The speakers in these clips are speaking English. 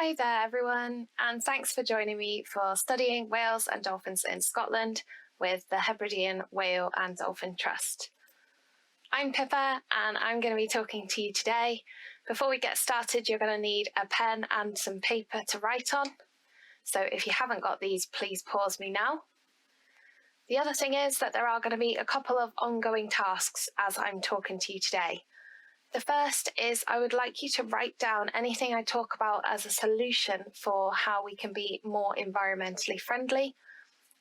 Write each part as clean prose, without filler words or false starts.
Hi there everyone, and thanks for joining me for studying whales and dolphins in Scotland with the Hebridean Whale and Dolphin Trust. I'm Pippa and I'm going to be talking to you today. Before we get started, you're going to need a pen and some paper to write on. So if you haven't got these, please pause me now. The other thing is that there are going to be a couple of ongoing tasks as I'm talking to you today. The first is I would like you to write down anything I talk about as a solution for how we can be more environmentally friendly.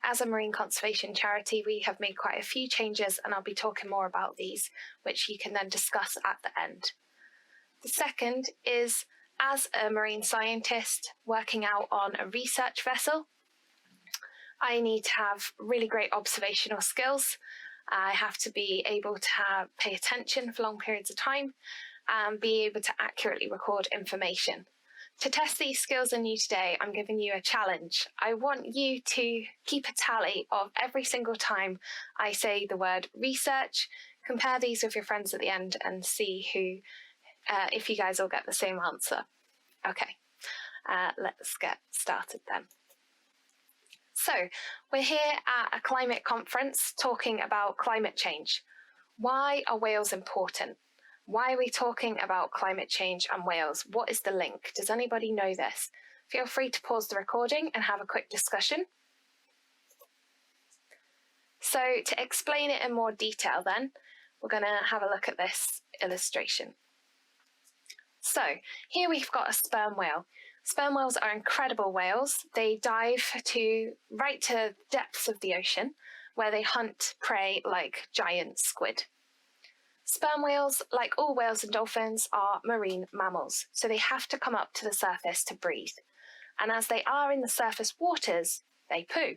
As a marine conservation charity, we have made quite a few changes and I'll be talking more about these, which you can then discuss at the end. The second is, as a marine scientist working out on a research vessel, I need to have really great observational skills. I have to be able to pay attention for long periods of time and be able to accurately record information. To test these skills in you today, I'm giving you a challenge. I want you to keep a tally of every single time I say the word research. Compare these with your friends at the end and see if you guys all get the same answer. Okay, let's get started then. So, we're here at a climate conference talking about climate change. Why are whales important? Why are we talking about climate change and whales? What is the link? Does anybody know this? Feel free to pause the recording and have a quick discussion. So, to explain it in more detail then, we're going to have a look at this illustration. So, here we've got a sperm whale. Sperm whales are incredible whales. They dive right to depths of the ocean where they hunt prey like giant squid. Sperm whales, like all whales and dolphins, are marine mammals, so they have to come up to the surface to breathe. And as they are in the surface waters, they poo.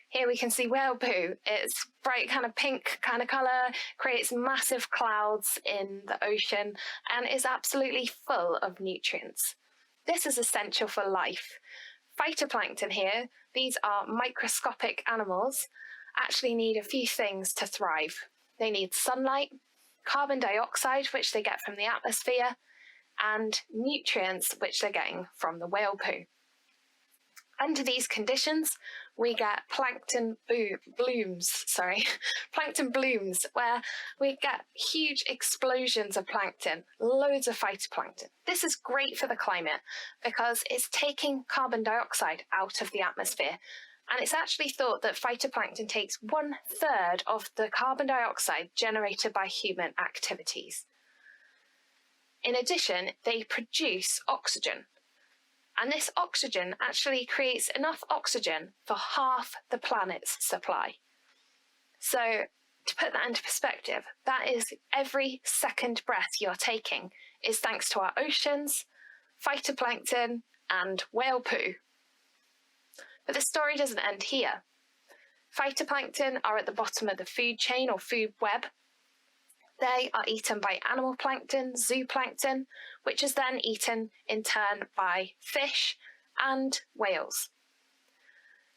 Here we can see whale poo. It's bright kind of pink kind of colour, creates massive clouds in the ocean, and is absolutely full of nutrients. This is essential for life. Phytoplankton here, these are microscopic animals, actually need a few things to thrive. They need sunlight, carbon dioxide, which they get from the atmosphere, and nutrients, which they're getting from the whale poo. Under these conditions, we get plankton blooms, where we get huge explosions of plankton, loads of phytoplankton. This is great for the climate because it's taking carbon dioxide out of the atmosphere. And it's actually thought that phytoplankton takes 1/3 of the carbon dioxide generated by human activities. In addition, they produce oxygen. And this oxygen actually creates enough oxygen for half the planet's supply. So, to put that into perspective, that is every second breath you're taking is thanks to our oceans, phytoplankton, and whale poo. But the story doesn't end here. Phytoplankton are at the bottom of the food chain or food web. They are eaten by animal plankton, zooplankton, which is then eaten in turn by fish and whales.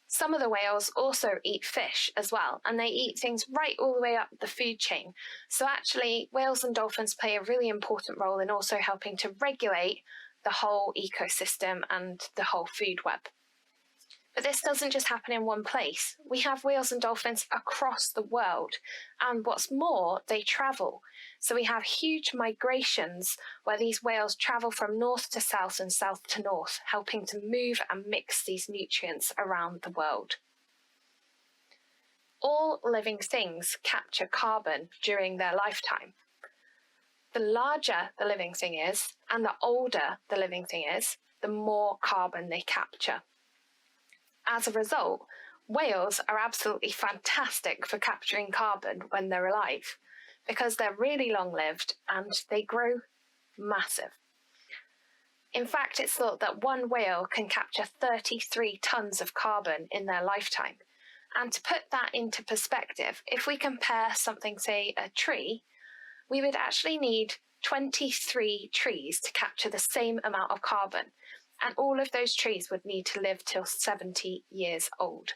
Some of the whales also eat fish as well, and they eat things right all the way up the food chain. So actually, whales and dolphins play a really important role in also helping to regulate the whole ecosystem and the whole food web. But this doesn't just happen in one place. We have whales and dolphins across the world. And what's more, they travel. So we have huge migrations where these whales travel from north to south and south to north, helping to move and mix these nutrients around the world. All living things capture carbon during their lifetime. The larger the living thing is, and the older the living thing is, the more carbon they capture. As a result, whales are absolutely fantastic for capturing carbon when they're alive because they're really long-lived and they grow massive. In fact, it's thought that one whale can capture 33 tons of carbon in their lifetime. And to put that into perspective, if we compare something, say, a tree, we would actually need 23 trees to capture the same amount of carbon. And all of those trees would need to live till 70 years old.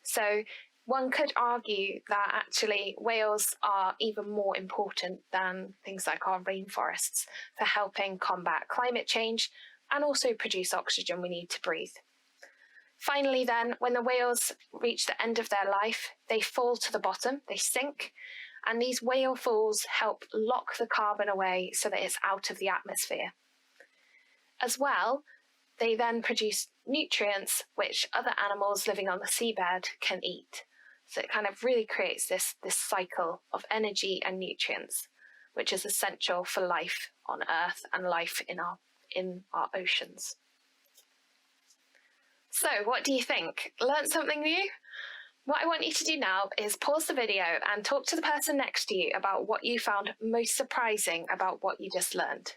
So one could argue that actually whales are even more important than things like our rainforests for helping combat climate change and also produce oxygen we need to breathe. Finally then, when the whales reach the end of their life, they fall to the bottom, they sink, and these whale falls help lock the carbon away so that it's out of the atmosphere. As well, they then produce nutrients which other animals living on the seabed can eat. So it kind of really creates this cycle of energy and nutrients, which is essential for life on Earth and life in our oceans. So what do you think? Learned something new? What I want you to do now is pause the video and talk to the person next to you about what you found most surprising about what you just learned.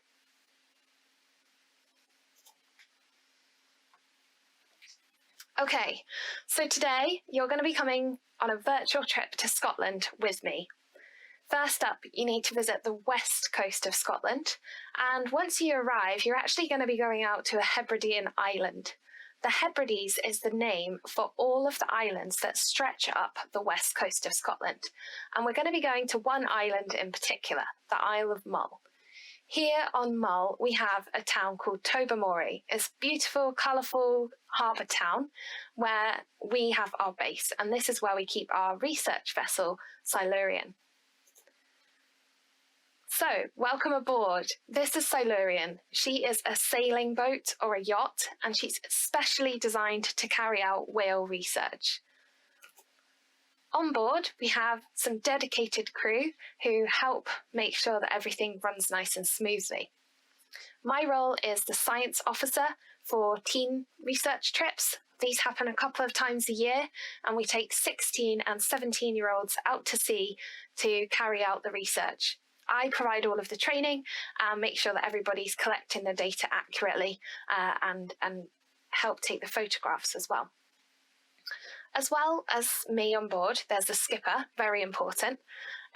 Okay, so today you're going to be coming on a virtual trip to Scotland with me. First up, you need to visit the west coast of Scotland, and once you arrive, you're actually going to be going out to a Hebridean island. The Hebrides is the name for all of the islands that stretch up the west coast of Scotland, and we're going to be going to one island in particular, the Isle of Mull. Here on Mull, we have a town called Tobermory. It's a beautiful, colourful harbour town where we have our base, and this is where we keep our research vessel, Silurian. So, welcome aboard. This is Silurian. She is a sailing boat or a yacht, and she's specially designed to carry out whale research. On board, we have some dedicated crew who help make sure that everything runs nice and smoothly. My role is the science officer for teen research trips. These happen a couple of times a year, and we take 16 and 17-year-olds out to sea to carry out the research. I provide all of the training and make sure that everybody's collecting the data accurately and help take the photographs as well. As well as me on board, there's the skipper, very important.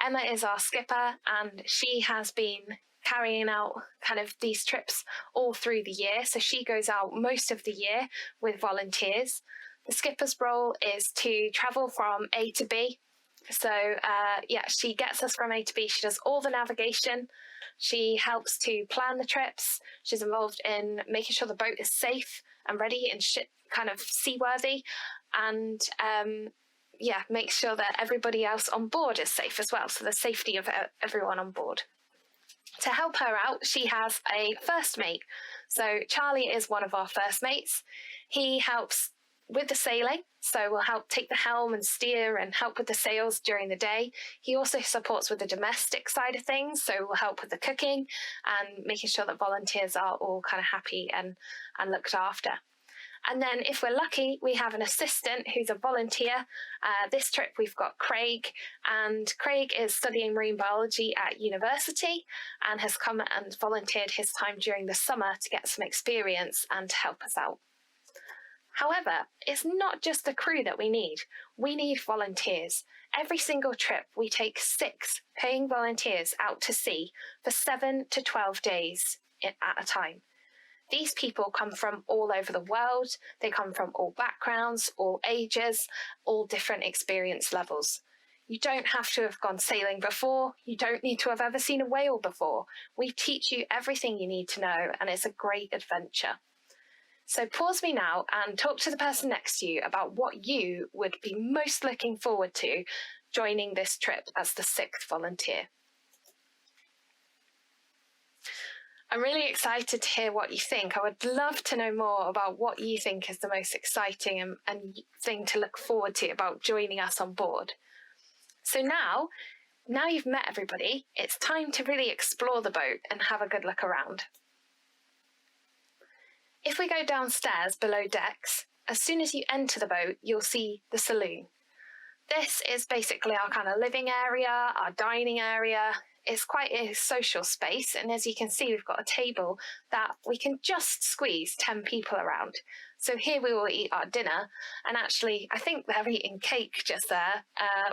Emma is our skipper, and she has been carrying out kind of these trips all through the year. So she goes out most of the year with volunteers. The skipper's role is to travel from A to B. So she gets us from A to B. She does all the navigation. She helps to plan the trips. She's involved in making sure the boat is safe and ready and kind of seaworthy, and make sure that everybody else on board is safe as well, so the safety of everyone on board. To help her out, she has a first mate. So Charlie is one of our first mates. He helps with the sailing, so will help take the helm and steer and help with the sails during the day. He also supports with the domestic side of things, so will help with the cooking and making sure that volunteers are all kind of happy and looked after. And then if we're lucky, we have an assistant who's a volunteer. This trip we've got Craig, and Craig is studying marine biology at university and has come and volunteered his time during the summer to get some experience and to help us out. However, it's not just the crew that we need volunteers. Every single trip we take 6 paying volunteers out to sea for 7 to 12 days at a time. These people come from all over the world. They come from all backgrounds, all ages, all different experience levels. You don't have to have gone sailing before. You don't need to have ever seen a whale before. We teach you everything you need to know, and it's a great adventure. So pause me now and talk to the person next to you about what you would be most looking forward to joining this trip as the 6th volunteer. I'm really excited to hear what you think. I would love to know more about what you think is the most exciting and thing to look forward to about joining us on board. So now you've met everybody, it's time to really explore the boat and have a good look around. If we go downstairs below decks, as soon as you enter the boat, you'll see the saloon. This is basically our kind of living area, our dining area. It's quite a social space, and as you can see, we've got a table that we can just squeeze 10 people around. So here we will eat our dinner, and actually I think they're eating cake just there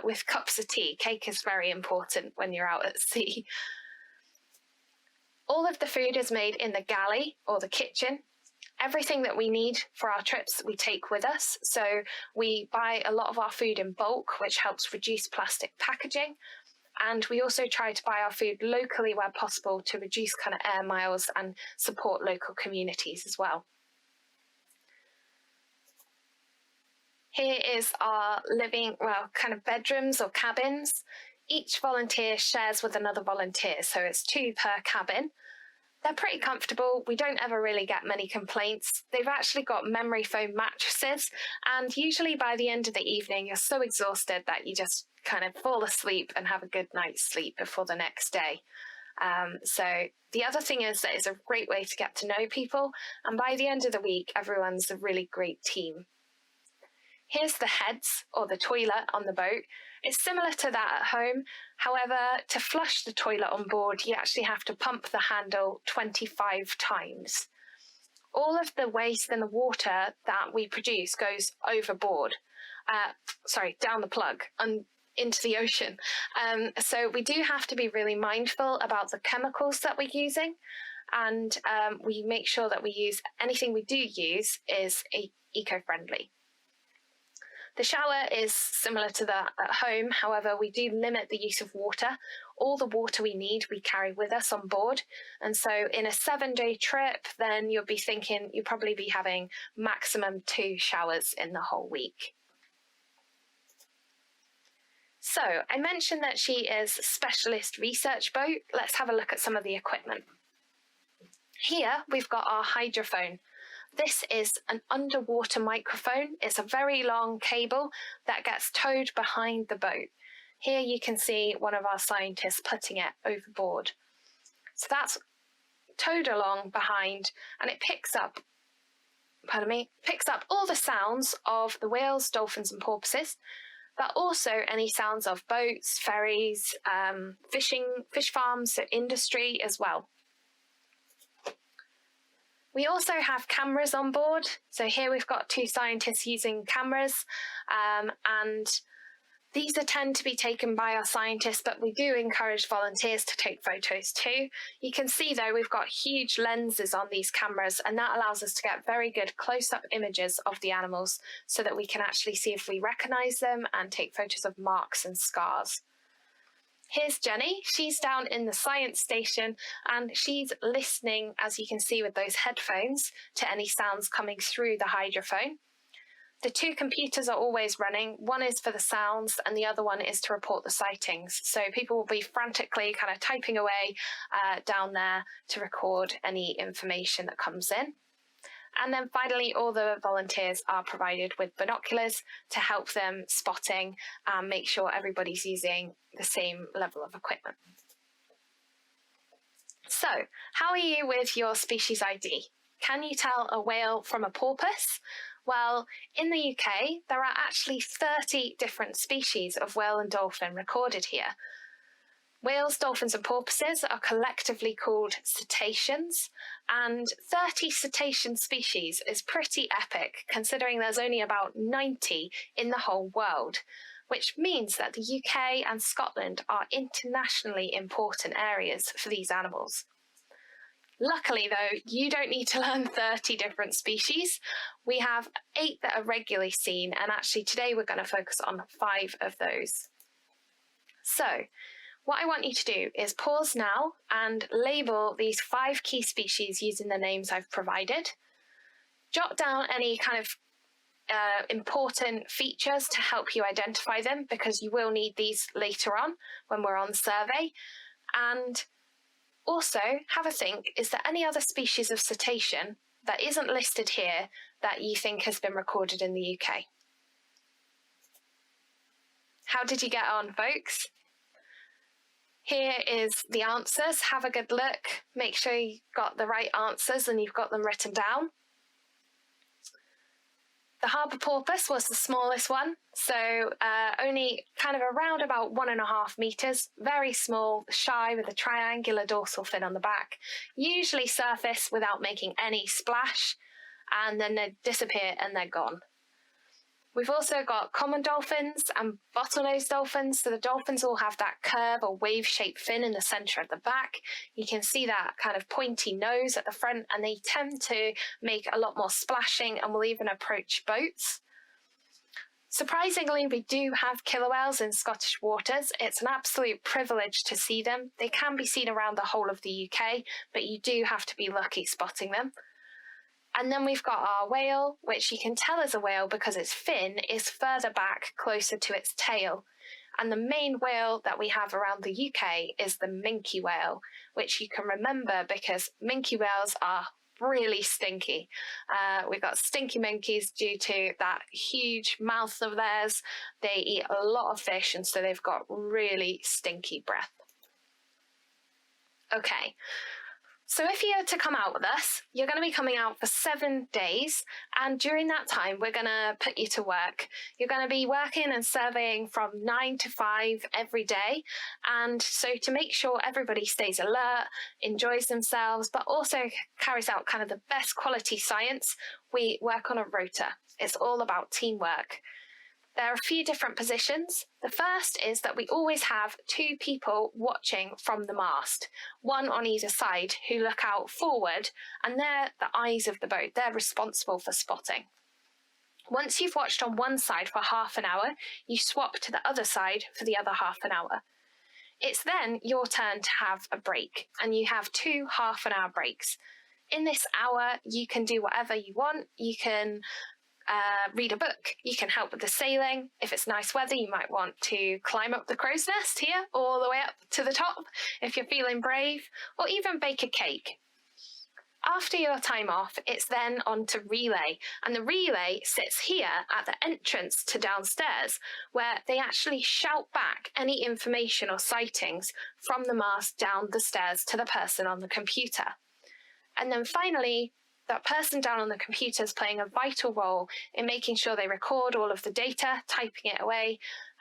with cups of tea. Cake is very important when you're out at sea. All of the food is made in the galley or the kitchen. Everything that we need for our trips we take with us. So we buy a lot of our food in bulk, which helps reduce plastic packaging. And we also try to buy our food locally where possible to reduce kind of air miles and support local communities as well. Here is our kind of bedrooms or cabins. Each volunteer shares with another volunteer, so it's 2 per cabin. They're pretty comfortable. We don't ever really get many complaints. They've actually got memory foam mattresses, and usually by the end of the evening, you're so exhausted that you just kind of fall asleep and have a good night's sleep before the next day. So the other thing is that it's a great way to get to know people, and by the end of the week, everyone's a really great team. Here's the heads, or the toilet on the boat. It's similar to that at home. However, to flush the toilet on board, you actually have to pump the handle 25 times. All of the waste and the water that we produce goes overboard. Down the plug and into the ocean. So we do have to be really mindful about the chemicals that we're using, and we make sure that anything we do use is eco-friendly. The shower is similar to that at home. However, we do limit the use of water. All the water we need, we carry with us on board. And so in a 7-day trip, then you'll probably be having maximum 2 showers in the whole week. So I mentioned that she is a specialist research boat. Let's have a look at some of the equipment. Here we've got our hydrophone. This is an underwater microphone. It's a very long cable that gets towed behind the boat. Here you can see one of our scientists putting it overboard. So that's towed along behind, and it picks up all the sounds of the whales, dolphins and porpoises, but also any sounds of boats, ferries, fish farms, so industry as well. We also have cameras on board. So here we've got 2 scientists using cameras, and these tend to be taken by our scientists, but we do encourage volunteers to take photos too. You can see though, we've got huge lenses on these cameras, and that allows us to get very good close-up images of the animals so that we can actually see if we recognize them and take photos of marks and scars. Here's Jenny. She's down in the science station, and she's listening, as you can see with those headphones, to any sounds coming through the hydrophone. The 2 computers are always running. One is for the sounds and the other one is to report the sightings. So people will be frantically kind of typing away down there to record any information that comes in. And then finally, all the volunteers are provided with binoculars to help them spotting and make sure everybody's using the same level of equipment. So, how are you with your species ID? Can you tell a whale from a porpoise? Well, in the UK, there are actually 30 different species of whale and dolphin recorded here. Whales, dolphins and porpoises are collectively called cetaceans, and 30 cetacean species is pretty epic considering there's only about 90 in the whole world, which means that the UK and Scotland are internationally important areas for these animals. Luckily though, you don't need to learn 30 different species. We have 8 that are regularly seen, and actually today we're going to focus on 5 of those. So, what I want you to do is pause now and label these 5 key species using the names I've provided. Jot down any kind of important features to help you identify them, because you will need these later on when we're on survey. And also have a think, is there any other species of cetacean that isn't listed here that you think has been recorded in the UK? How did you get on, folks? Here is the answers. Have a good look. Make sure you've got the right answers and you've got them written down. The harbour porpoise was the smallest one, so only kind of around about 1.5 metres, very small, shy with a triangular dorsal fin on the back, usually surface without making any splash, and then they disappear and they're gone. We've also got common dolphins and bottlenose dolphins. So the dolphins all have that curve or wave-shaped fin in the centre of the back. You can see that kind of pointy nose at the front, and they tend to make a lot more splashing and will even approach boats. Surprisingly, we do have killer whales in Scottish waters. It's an absolute privilege to see them. They can be seen around the whole of the UK, but you do have to be lucky spotting them. And then we've got our whale, which you can tell is a whale because its fin is further back, closer to its tail. And the main whale that we have around the UK is the minke whale, which you can remember because minke whales are really stinky. We've got stinky minkies due to that huge mouth of theirs. They eat a lot of fish, and so they've got really stinky breath. Okay. So if you're to come out with us, you're going to be coming out for 7 days, and during that time we're going to put you to work. You're going to be working and surveying from 9 to 5 every day, and so to make sure everybody stays alert, enjoys themselves, but also carries out kind of the best quality science, we work on a rota. It's all about teamwork. There are a few different positions. The first is that we always have 2 people watching from the mast, one on either side, who look out forward, and they're the eyes of the boat. They're responsible for spotting. Once you've watched on one side for half an hour, you swap to the other side for the other half an hour. It's then your turn to have a break, and you have 2 half-an-hour breaks. In this hour, you can do whatever you want. You can read a book, you can help with the sailing. If it's nice weather, you might want to climb up the crow's nest here, all the way up to the top, if you're feeling brave, or even bake a cake. After your time off, it's then on to relay, and the relay sits here at the entrance to downstairs, where they actually shout back any information or sightings from the mast down the stairs to the person on the computer. And then finally, that person down on the computer is playing a vital role in making sure they record all of the data, typing it away,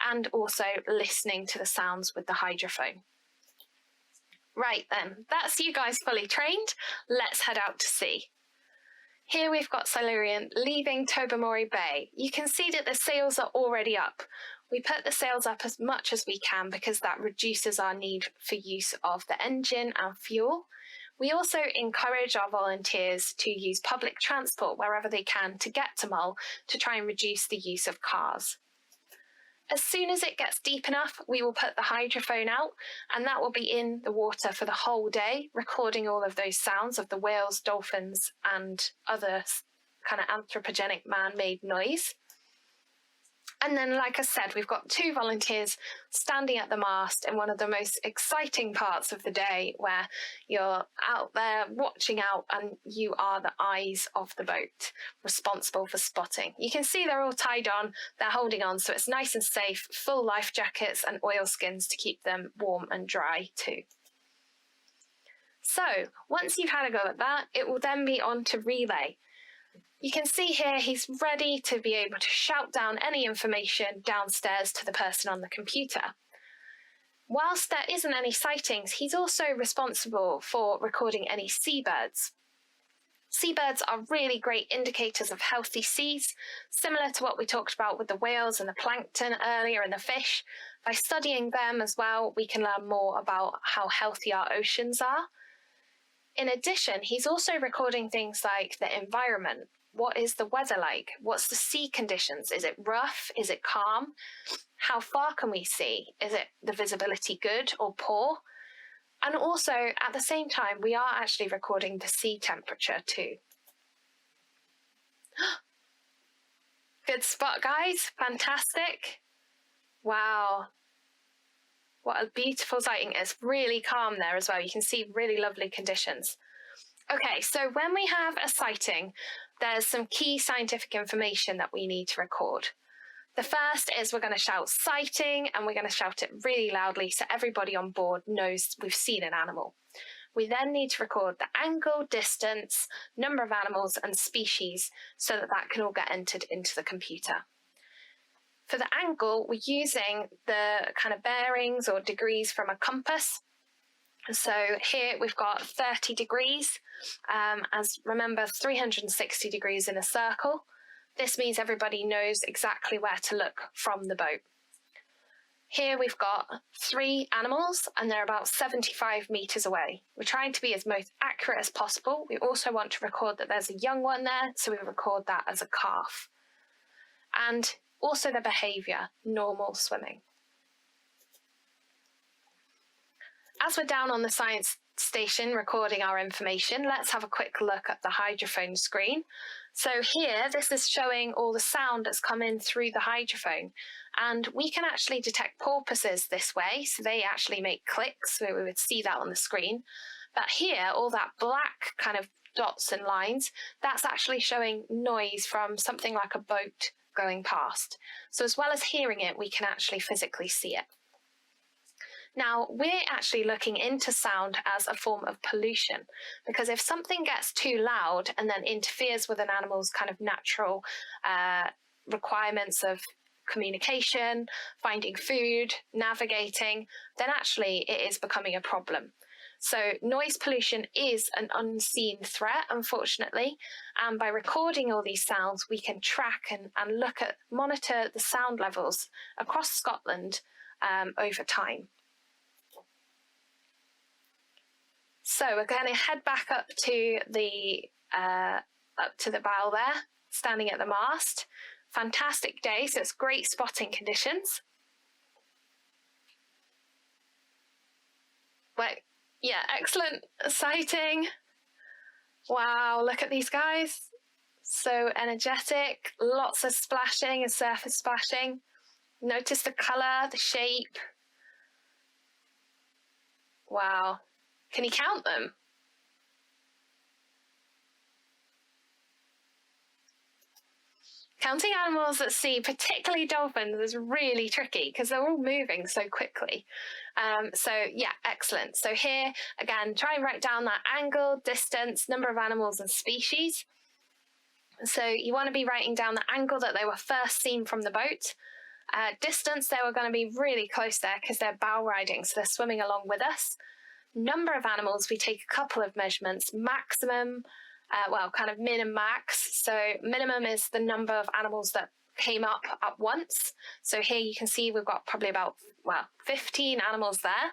and also listening to the sounds with the hydrophone. Right then, that's you guys fully trained. Let's head out to sea. Here we've got Silurian leaving Tobermory Bay. You can see that the sails are already up. We put the sails up as much as we can because that reduces our need for use of the engine and fuel. We also encourage our volunteers to use public transport wherever they can to get to Mull to try and reduce the use of cars. As soon as it gets deep enough, we will put the hydrophone out, and that will be in the water for the whole day, recording all of those sounds of the whales, dolphins, and other kind of anthropogenic man-made noise. And then, like I said, we've got 2 volunteers standing at the mast in one of the most exciting parts of the day, where you're out there watching out and you are the eyes of the boat, responsible for spotting. You can see they're all tied on, they're holding on, so it's nice and safe, full life jackets and oilskins to keep them warm and dry too. So once you've had a go at that, it will then be on to relay. You can see here he's ready to be able to shout down any information downstairs to the person on the computer. Whilst there isn't any sightings, he's also responsible for recording any seabirds. Seabirds are really great indicators of healthy seas, similar to what we talked about with the whales and the plankton earlier and the fish. By studying them as well, we can learn more about how healthy our oceans are. In addition, he's also recording things like the environment. What is the weather like? What's the sea conditions? Is it rough? Is it calm? How far can we see? Is it the visibility good or poor? And also, at the same time, we are actually recording the sea temperature too. Good spot, guys. Fantastic. Wow. What a beautiful sighting. It's really calm there as well. You can see really lovely conditions. Okay, so when we have a sighting, there's some key scientific information that we need to record. The first is we're going to shout sighting, and we're going to shout it really loudly so everybody on board knows we've seen an animal. We then need to record the angle, distance, number of animals and species so that that can all get entered into the computer. For the angle, we're using the kind of bearings or degrees from a compass. So here we've got 30 degrees, as remember 360 degrees in a circle. This means everybody knows exactly where to look from the boat. Here we've got 3 animals and they're about 75 metres away. We're trying to be as most accurate as possible. We also want to record that there's a young one there, so we record that as a calf. And Also the behaviour, normal swimming. As we're down on the science station recording our information, let's have a quick look at the hydrophone screen. So here, this is showing all the sound that's come in through the hydrophone. And we can actually detect porpoises this way, so they actually make clicks, so we would see that on the screen. But here, all that black kind of dots and lines, that's actually showing noise from something like a boat going past. So as well as hearing it, we can actually physically see it. Now, we're actually looking into sound as a form of pollution, because if something gets too loud and then interferes with an animal's kind of natural requirements of communication, finding food, navigating, then actually it is becoming a problem. So noise pollution is an unseen threat, unfortunately, and by recording all these sounds, we can track and monitor the sound levels across Scotland over time. So we're going to head back up to the bow there, standing at the mast. Fantastic day, so it's great spotting conditions. But yeah, excellent sighting. Wow, look at these guys. So energetic, lots of splashing and surface splashing. Notice the colour, the shape. Wow. Can you count them? Counting animals at sea, particularly dolphins, is really tricky because they're all moving so quickly. So yeah, excellent. So here, again, try and write down that angle, distance, number of animals and species. So you want to be writing down the angle that they were first seen from the boat. Distance, they were going to be really close there because they're bow riding, so they're swimming along with us. Number of animals, we take a couple of measurements. Maximum, kind of min and max. So minimum is the number of animals that came up at once. So here you can see we've got probably about 15 animals there,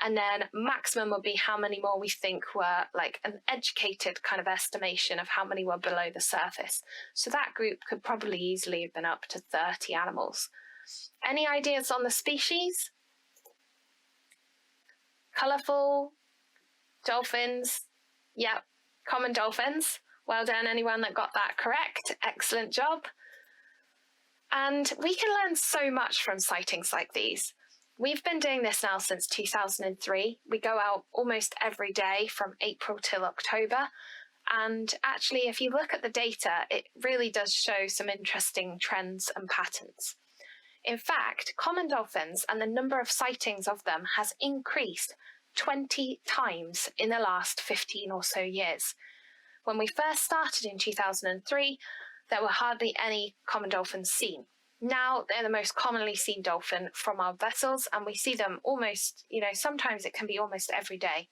and then maximum would be how many more we think were, like an educated kind of estimation of how many were below the surface. So that group could probably easily have been up to 30 animals. Any ideas on the species? Colourful dolphins. Yep, common dolphins. Well done, anyone that got that correct. Excellent job. And we can learn so much from sightings like these. We've been doing this now since 2003. We go out almost every day from April till October. And actually, if you look at the data, it really does show some interesting trends and patterns. In fact, common dolphins and the number of sightings of them has increased 20 times in the last 15 or so years. When we first started in 2003, there were hardly any common dolphins seen. Now they're the most commonly seen dolphin from our vessels, and we see them almost, sometimes it can be almost every day.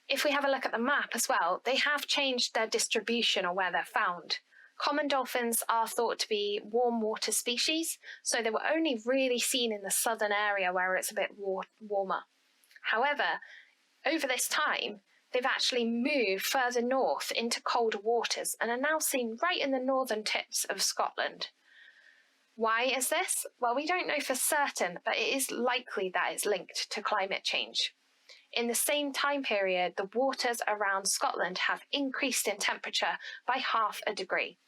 If we have a look at the map as well, they have changed their distribution or where they're found. Common dolphins are thought to be warm water species, so they were only really seen in the southern area where it's a bit warmer. However, over this time, they've actually moved further north into colder waters and are now seen right in the northern tips of Scotland. Why is this? Well, we don't know for certain, but it is likely that it's linked to climate change. In the same time period, the waters around Scotland have increased in temperature by 0.5 degree.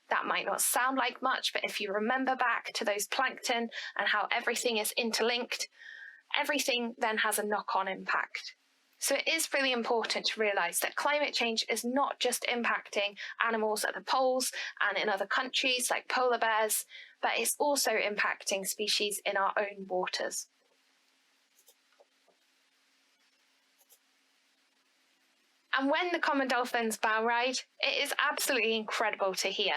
That might not sound like much, but if you remember back to those plankton and how everything is interlinked, everything then has a knock-on impact. So it is really important to realise that climate change is not just impacting animals at the poles and in other countries like polar bears, but it's also impacting species in our own waters. And when the common dolphins bow ride, it is absolutely incredible to hear.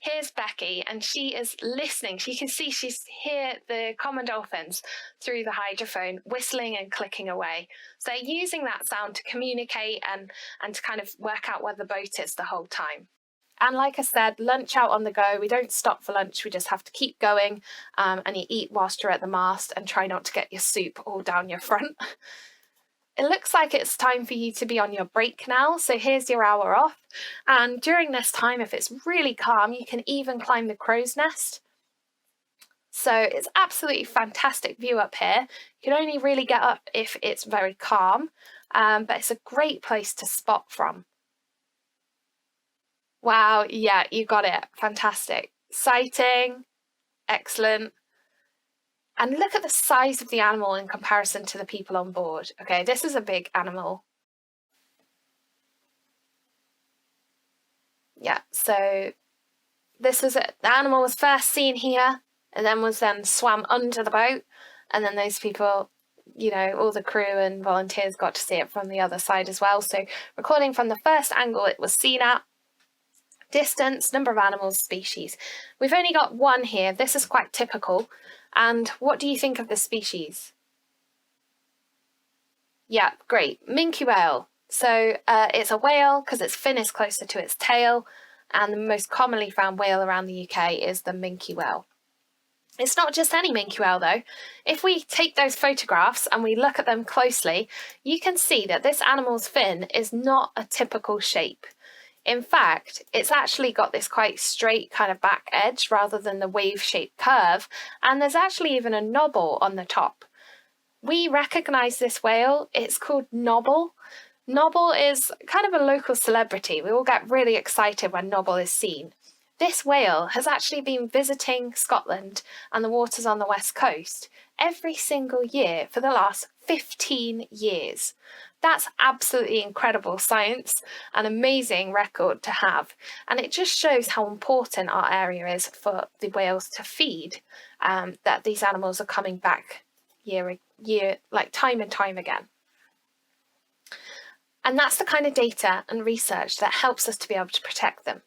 Here's Becky, and she is listening. She can see she's hear the common dolphins through the hydrophone, whistling and clicking away. So they're using that sound to communicate and to kind of work out where the boat is the whole time. And like I said, lunch out on the go. We don't stop for lunch. We just have to keep going, and you eat whilst you're at the mast and try not to get your soup all down your front. it looks like it's time for you to be on your break now. So here's your hour off. And during this time, if it's really calm, you can even climb the crow's nest. So it's absolutely fantastic view up here. You can only really get up if it's very calm, but it's a great place to spot from. Wow, yeah, you got it. Fantastic. Sighting, excellent. And look at the size of the animal in comparison to the people on board. Okay, this is a big animal. Yeah, so this was it. The animal was first seen here and then swam under the boat. And then those people, all the crew and volunteers got to see it from the other side as well. So recording from the first angle it was seen at, distance, number of animals, species. We've only got one here. This is quite typical. And what do you think of the species? Yeah, great. Minke whale. So it's a whale because its fin is closer to its tail, and the most commonly found whale around the UK is the minke whale. It's not just any minke whale though. If we take those photographs and we look at them closely, you can see that this animal's fin is not a typical shape. In fact, it's actually got this quite straight kind of back edge rather than the wave-shaped curve, and there's actually even a knobble on the top. We recognise this whale. It's called Knobble. Knobble is kind of a local celebrity. We all get really excited when Knobble is seen. This whale has actually been visiting Scotland and the waters on the west coast every single year for the last 15 years. That's absolutely incredible science, an amazing record to have. And it just shows how important our area is for the whales to feed, that these animals are coming back year, like time and time again. And that's the kind of data and research that helps us to be able to protect them.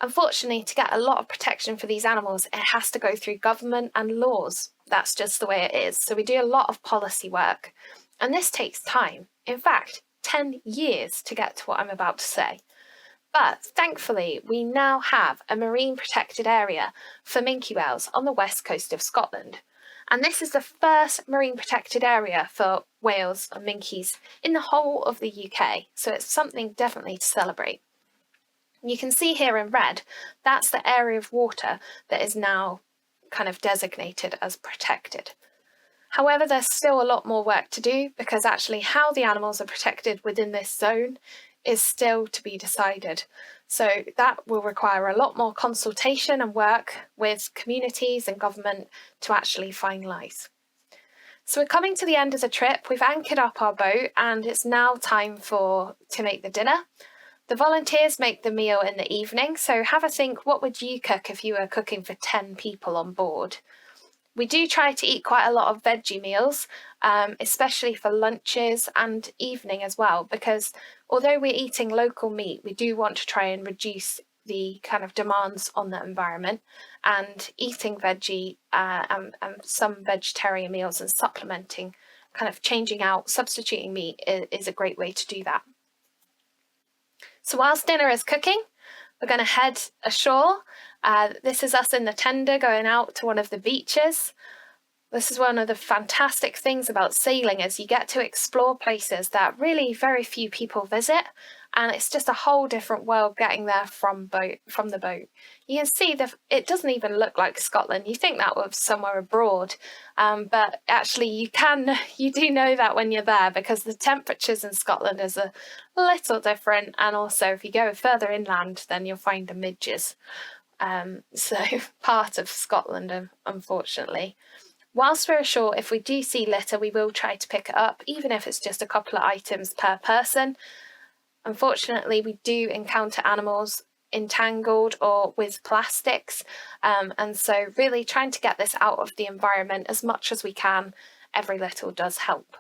Unfortunately, to get a lot of protection for these animals, it has to go through government and laws. That's just the way it is. So we do a lot of policy work, and this takes time. In fact, 10 years to get to what I'm about to say. But thankfully, we now have a marine protected area for minke whales on the west coast of Scotland. And this is the first marine protected area for whales and minkies in the whole of the UK. So it's something definitely to celebrate. You can see here in red, that's the area of water that is now kind of designated as protected. However, there's still a lot more work to do because actually how the animals are protected within this zone is still to be decided. So that will require a lot more consultation and work with communities and government to actually finalise. So we're coming to the end of the trip. We've anchored up our boat and it's now time to make the dinner. The volunteers make the meal in the evening, so have a think, what would you cook if you were cooking for 10 people on board? We do try to eat quite a lot of veggie meals, especially for lunches and evening as well, because although we're eating local meat, we do want to try and reduce the kind of demands on the environment, and eating veggie and some vegetarian meals and supplementing, kind of changing out, substituting meat is a great way to do that. So whilst dinner is cooking, we're going to head ashore. This is us in the tender going out to one of the beaches. This is one of the fantastic things about sailing, is you get to explore places that really very few people visit, and it's just a whole different world getting there from the boat. You can see it doesn't even look like Scotland. You think that was somewhere abroad, but actually you do know that when you're there, because the temperatures in Scotland is a little different, and also if you go further inland, then you'll find the midges. So part of Scotland, unfortunately. Whilst we're ashore, if we do see litter, we will try to pick it up, even if it's just a couple of items per person. Unfortunately, we do encounter animals entangled or with plastics, and so really trying to get this out of the environment as much as we can, every little does help.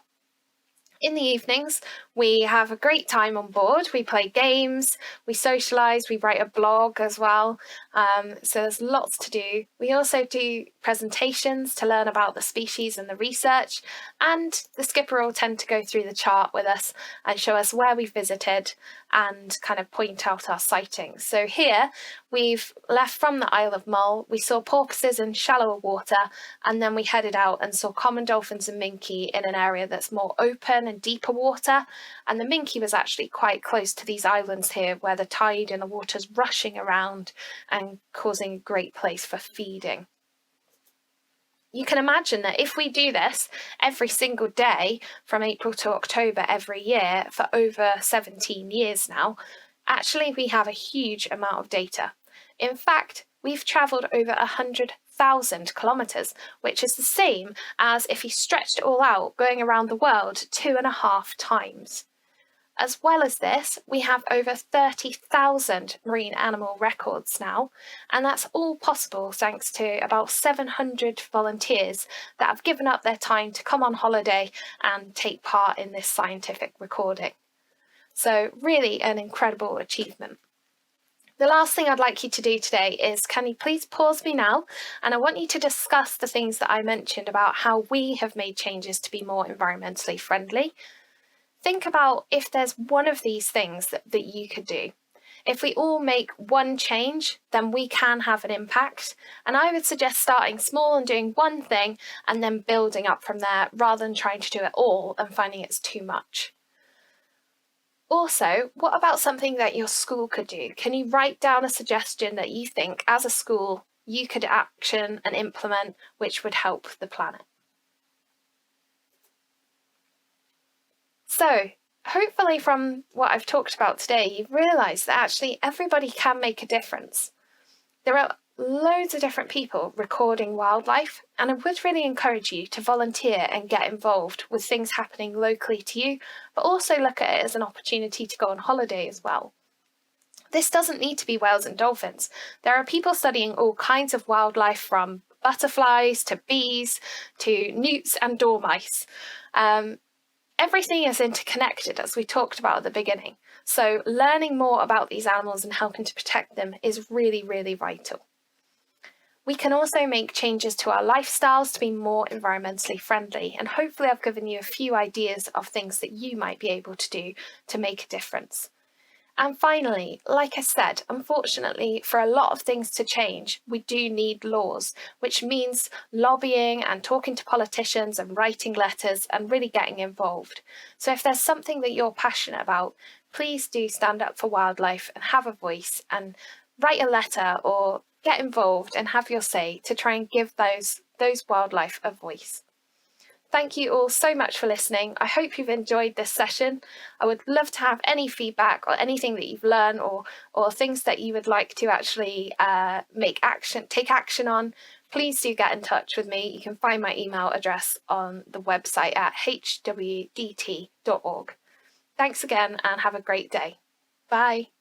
In the evenings, we have a great time on board. We play games, we socialise, we write a blog as well. So there's lots to do. We also do presentations to learn about the species and the research, and the skipper will tend to go through the chart with us and show us where we visited and kind of point out our sightings. So here we've left from the Isle of Mull. We saw porpoises in shallower water, and then we headed out and saw common dolphins and minke in an area that's more open and deeper water, and the Minke was actually quite close to these islands here where the tide and the water's rushing around and causing a great place for feeding. You can imagine that if we do this every single day from April to October every year for over 17 years now, actually we have a huge amount of data. In fact, we've travelled over 100,000 kilometres, which is the same as if you stretched it all out, going around the world 2.5 times. As well as this, we have over 30,000 marine animal records now, and that's all possible thanks to about 700 volunteers that have given up their time to come on holiday and take part in this scientific recording. So really an incredible achievement. The last thing I'd like you to do today is, can you please pause me now, and I want you to discuss the things that I mentioned about how we have made changes to be more environmentally friendly. Think about if there's one of these things that you could do. If we all make one change, then we can have an impact. And I would suggest starting small and doing one thing and then building up from there rather than trying to do it all and finding it's too much. Also, what about something that your school could do? Can you write down a suggestion that you think as a school you could action and implement which would help the planet? So, hopefully from what I've talked about today, you've realised that actually everybody can make a difference. There are loads of different people recording wildlife, and I would really encourage you to volunteer and get involved with things happening locally to you, but also look at it as an opportunity to go on holiday as well. This doesn't need to be whales and dolphins. There are people studying all kinds of wildlife, from butterflies to bees to newts and dormice. Everything is interconnected, as we talked about at the beginning. So learning more about these animals and helping to protect them is really, really vital. We can also make changes to our lifestyles to be more environmentally friendly, and hopefully I've given you a few ideas of things that you might be able to do to make a difference. And finally, like I said, unfortunately, for a lot of things to change, we do need laws, which means lobbying and talking to politicians and writing letters and really getting involved. So if there's something that you're passionate about, please do stand up for wildlife and have a voice and write a letter or get involved and have your say to try and give those wildlife a voice. Thank you all so much for listening. I hope you've enjoyed this session. I would love to have any feedback or anything that you've learned or things that you would like to actually take action on. Please do get in touch with me. You can find my email address on the website at hwdt.org. Thanks again and have a great day. Bye.